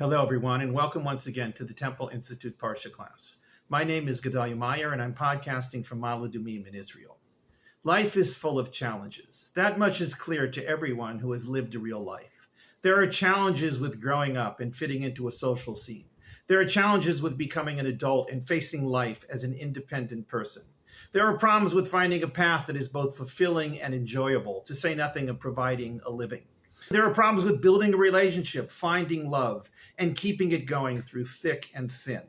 Hello, everyone, and welcome once again to the Temple Institute Parsha class. My name is Gedalia Meyer, and I'm podcasting from Ma'ale Adumim in Israel. Life is full of challenges. That much is clear to everyone who has lived a real life. There are challenges with growing up and fitting into a social scene. There are challenges with becoming an adult and facing life as an independent person. There are problems with finding a path that is both fulfilling and enjoyable, to say nothing of providing a living. There are problems with building a relationship, finding love, and keeping it going through thick and thin.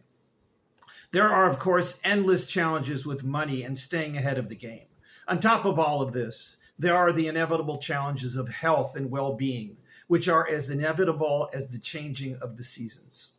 There are, of course, endless challenges with money and staying ahead of the game. On top of all of this, there are the inevitable challenges of health and well-being, which are as inevitable as the changing of the seasons.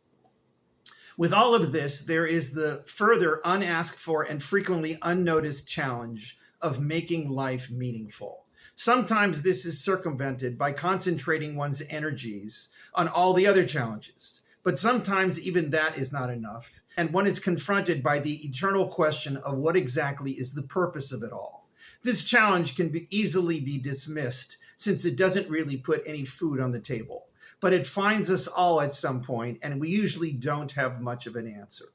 With all of this, there is the further unasked for and frequently unnoticed challenge of making life meaningful. Sometimes this is circumvented by concentrating one's energies on all the other challenges, but sometimes even that is not enough, and one is confronted by the eternal question of what exactly is the purpose of it all. This challenge can easily be dismissed since it doesn't really put any food on the table, but it finds us all at some point, and we usually don't have much of an answer.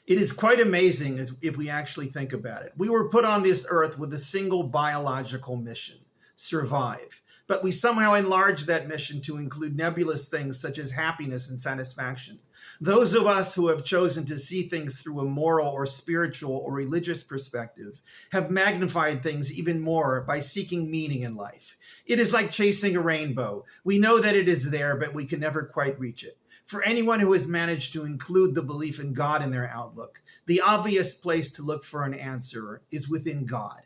It is quite amazing if we actually think about it. We were put on this earth with a single biological mission: survive. But we somehow enlarged that mission to include nebulous things such as happiness and satisfaction. Those of us who have chosen to see things through a moral or spiritual or religious perspective have magnified things even more by seeking meaning in life. It is like chasing a rainbow. We know that it is there, but we can never quite reach it. For anyone who has managed to include the belief in God in their outlook, the obvious place to look for an answer is within God.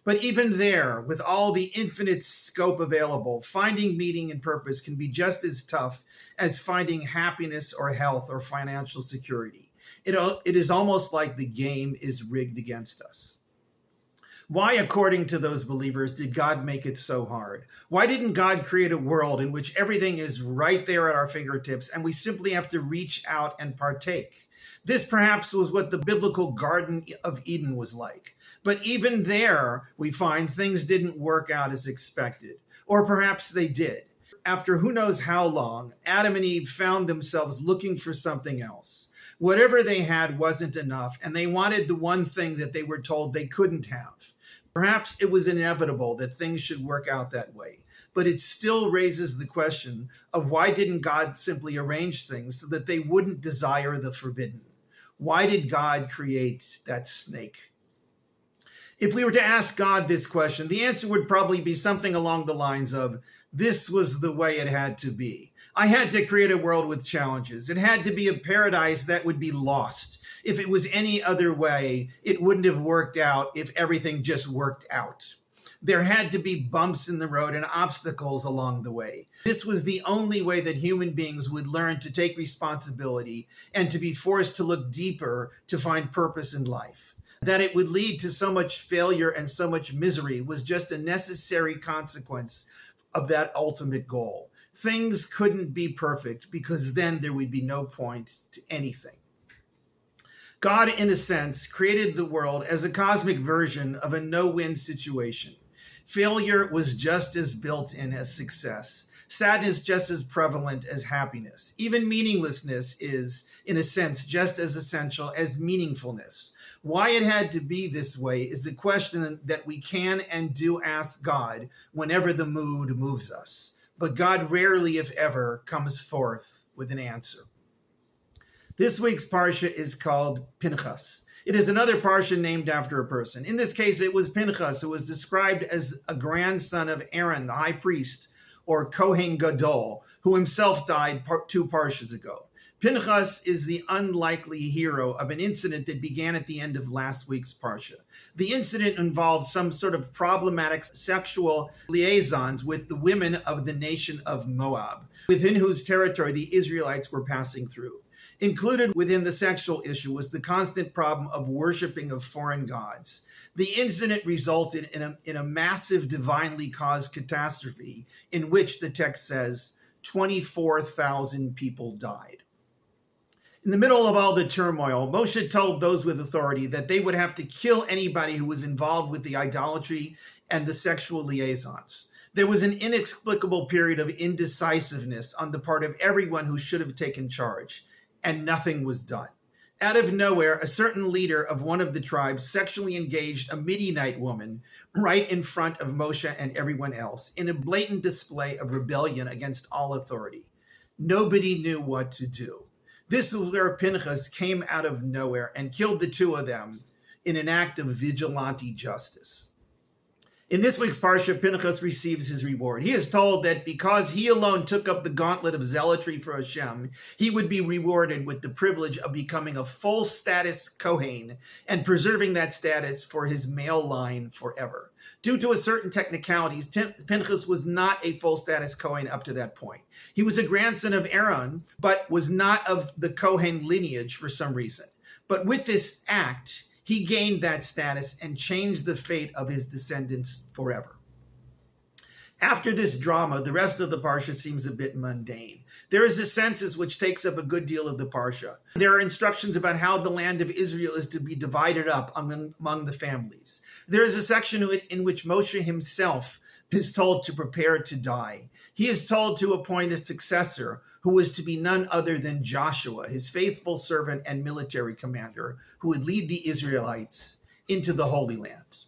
But even there, with all the infinite scope available, finding meaning and purpose can be just as tough as finding happiness or health or financial security. It is almost like the game is rigged against us. Why, according to those believers, did God make it so hard? Why didn't God create a world in which everything is right there at our fingertips and we simply have to reach out and partake? This perhaps was what the biblical Garden of Eden was like. But even there, we find things didn't work out as expected. Or perhaps they did. After who knows how long, Adam and Eve found themselves looking for something else. Whatever they had wasn't enough, and they wanted the one thing that they were told they couldn't have. Perhaps it was inevitable that things should work out that way, but it still raises the question of why didn't God simply arrange things so that they wouldn't desire the forbidden? Why did God create that snake? If we were to ask God this question, the answer would probably be something along the lines of, this was the way it had to be. I had to create a world with challenges. It had to be a paradise that would be lost. If it was any other way, it wouldn't have worked out if everything just worked out. There had to be bumps in the road and obstacles along the way. This was the only way that human beings would learn to take responsibility and to be forced to look deeper to find purpose in life. That it would lead to so much failure and so much misery was just a necessary consequence of that ultimate goal. Things couldn't be perfect because then there would be no point to anything. God, in a sense, created the world as a cosmic version of a no-win situation. Failure was just as built-in as success. Sadness just as prevalent as happiness. Even meaninglessness is, in a sense, just as essential as meaningfulness. Why it had to be this way is a question that we can and do ask God whenever the mood moves us. But God rarely, if ever, comes forth with an answer. This week's Parsha is called Pinchas. It is another Parsha named after a person. In this case, it was Pinchas, who was described as a grandson of Aaron, the high priest, or Kohen Gadol, who himself died 2 Parshas ago. Pinchas is the unlikely hero of an incident that began at the end of last week's Parsha. The incident involved some sort of problematic sexual liaisons with the women of the nation of Moab, within whose territory the Israelites were passing through. Included within the sexual issue was the constant problem of worshiping of foreign gods. The incident resulted in a massive divinely caused catastrophe in which, the text says, 24,000 people died. In the middle of all the turmoil, Moshe told those with authority that they would have to kill anybody who was involved with the idolatry and the sexual liaisons. There was an inexplicable period of indecisiveness on the part of everyone who should have taken charge, and nothing was done. Out of nowhere, a certain leader of one of the tribes sexually engaged a Midianite woman right in front of Moshe and everyone else in a blatant display of rebellion against all authority. Nobody knew what to do. This is where Pinchas came out of nowhere and killed the two of them in an act of vigilante justice. In this week's Parsha, Pinchas receives his reward. He is told that because he alone took up the gauntlet of zealotry for Hashem, he would be rewarded with the privilege of becoming a full status Kohen and preserving that status for his male line forever. Due to a certain technicalities, Pinchas was not a full status Kohen up to that point. He was a grandson of Aaron, but was not of the Kohen lineage for some reason. But with this act, he gained that status and changed the fate of his descendants forever. After this drama, the rest of the Parsha seems a bit mundane. There is a census which takes up a good deal of the Parsha. There are instructions about how the land of Israel is to be divided up among the families. There is a section in which Moshe himself is told to prepare to die. He is told to appoint a successor who was to be none other than Joshua, his faithful servant and military commander, who would lead the Israelites into the Holy Land.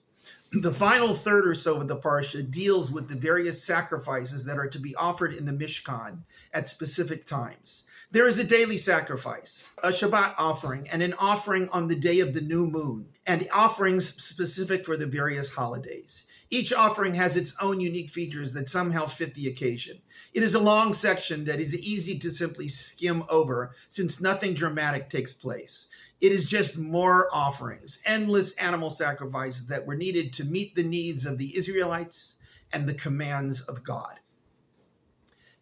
The final third or so of the Parsha deals with the various sacrifices that are to be offered in the Mishkan at specific times. There is a daily sacrifice, a Shabbat offering, and an offering on the day of the new moon, and offerings specific for the various holidays. Each offering has its own unique features that somehow fit the occasion. It is a long section that is easy to simply skim over since nothing dramatic takes place. It is just more offerings, endless animal sacrifices that were needed to meet the needs of the Israelites and the commands of God.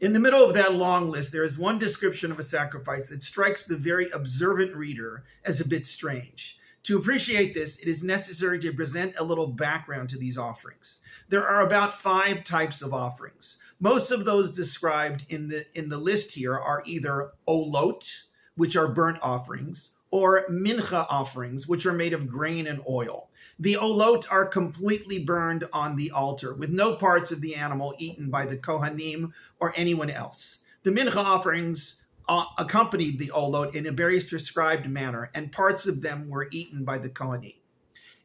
In the middle of that long list, there is one description of a sacrifice that strikes the very observant reader as a bit strange. To appreciate this, it is necessary to present a little background to these offerings. There are about 5 types of offerings. Most of those described in the list here are either olot, which are burnt offerings, or mincha offerings, which are made of grain and oil. The olot are completely burned on the altar, with no parts of the animal eaten by the Kohanim or anyone else. The mincha offerings accompanied the olot in a very prescribed manner, and parts of them were eaten by the Kohanim.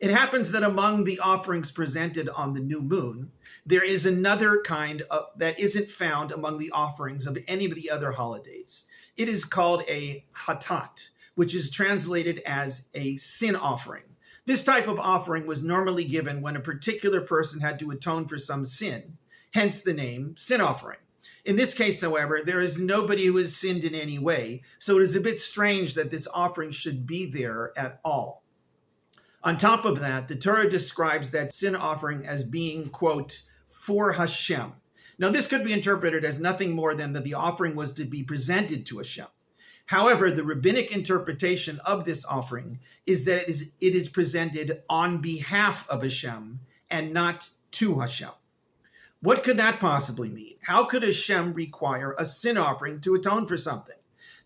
It happens that among the offerings presented on the new moon, there is another kind that isn't found among the offerings of any of the other holidays. It is called a hatat, which is translated as a sin offering. This type of offering was normally given when a particular person had to atone for some sin, hence the name sin offering. In this case, however, there is nobody who has sinned in any way, so it is a bit strange that this offering should be there at all. On top of that, the Torah describes that sin offering as being, quote, for Hashem. Now, this could be interpreted as nothing more than that the offering was to be presented to Hashem. However, the rabbinic interpretation of this offering is that it is presented on behalf of Hashem and not to Hashem. What could that possibly mean? How could Hashem require a sin offering to atone for something?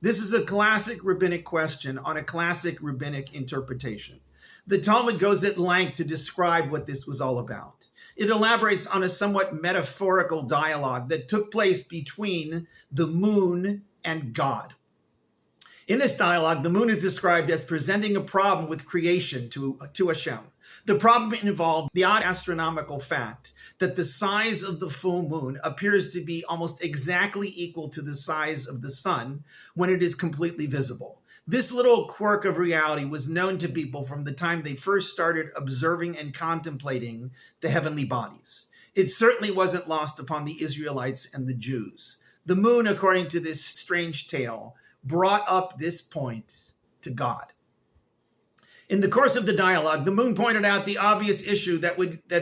This is a classic rabbinic question on a classic rabbinic interpretation. The Talmud goes at length to describe what this was all about. It elaborates on a somewhat metaphorical dialogue that took place between the moon and God. In this dialogue, the moon is described as presenting a problem with creation to Hashem. The problem involved the odd astronomical fact that the size of the full moon appears to be almost exactly equal to the size of the sun when it is completely visible. This little quirk of reality was known to people from the time they first started observing and contemplating the heavenly bodies. It certainly wasn't lost upon the Israelites and the Jews. The moon, according to this strange tale, brought up this point to God. In the course of the dialogue, the moon pointed out the obvious issue that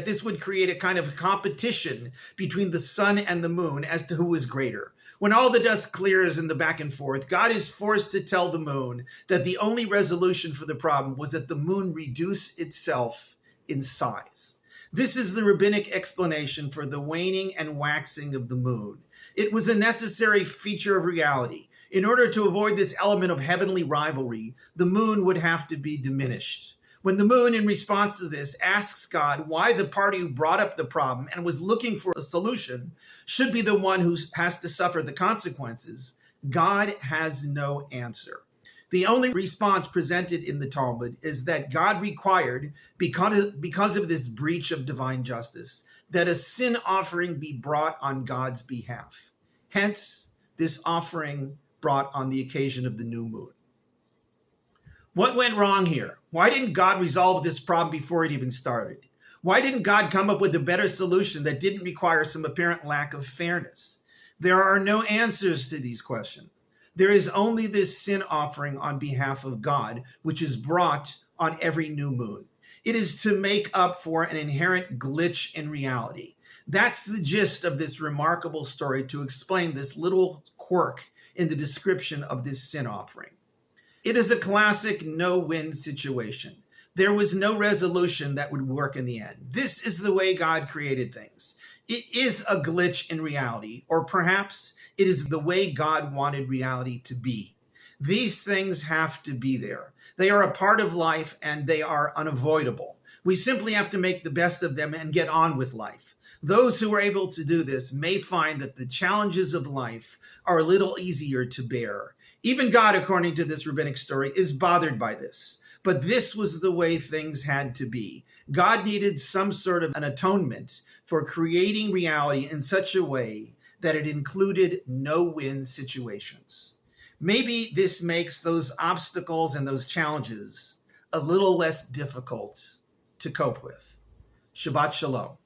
this would create a kind of competition between the sun and the moon as to who is greater. When all the dust clears in the back and forth, God is forced to tell the moon that the only resolution for the problem was that the moon reduce itself in size. This is the rabbinic explanation for the waning and waxing of the moon. It was a necessary feature of reality. In order to avoid this element of heavenly rivalry, the moon would have to be diminished. When the moon, in response to this, asks God why the party who brought up the problem and was looking for a solution should be the one who has to suffer the consequences, God has no answer. The only response presented in the Talmud is that God required, because of this breach of divine justice, that a sin offering be brought on God's behalf. Hence, this offering brought on the occasion of the new moon. What went wrong here? Why didn't God resolve this problem before it even started? Why didn't God come up with a better solution that didn't require some apparent lack of fairness? There are no answers to these questions. There is only this sin offering on behalf of God, which is brought on every new moon. It is to make up for an inherent glitch in reality. That's the gist of this remarkable story, to explain this little quirk in the description of this sin offering. It is a classic no-win situation. There was no resolution that would work in the end. This is the way God created things. It is a glitch in reality, or perhaps it is the way God wanted reality to be. These things have to be there. They are a part of life and they are unavoidable. We simply have to make the best of them and get on with life. Those who are able to do this may find that the challenges of life are a little easier to bear. Even God, according to this rabbinic story, is bothered by this. But this was the way things had to be. God needed some sort of an atonement for creating reality in such a way that it included no-win situations. Maybe this makes those obstacles and those challenges a little less difficult to cope with. Shabbat Shalom.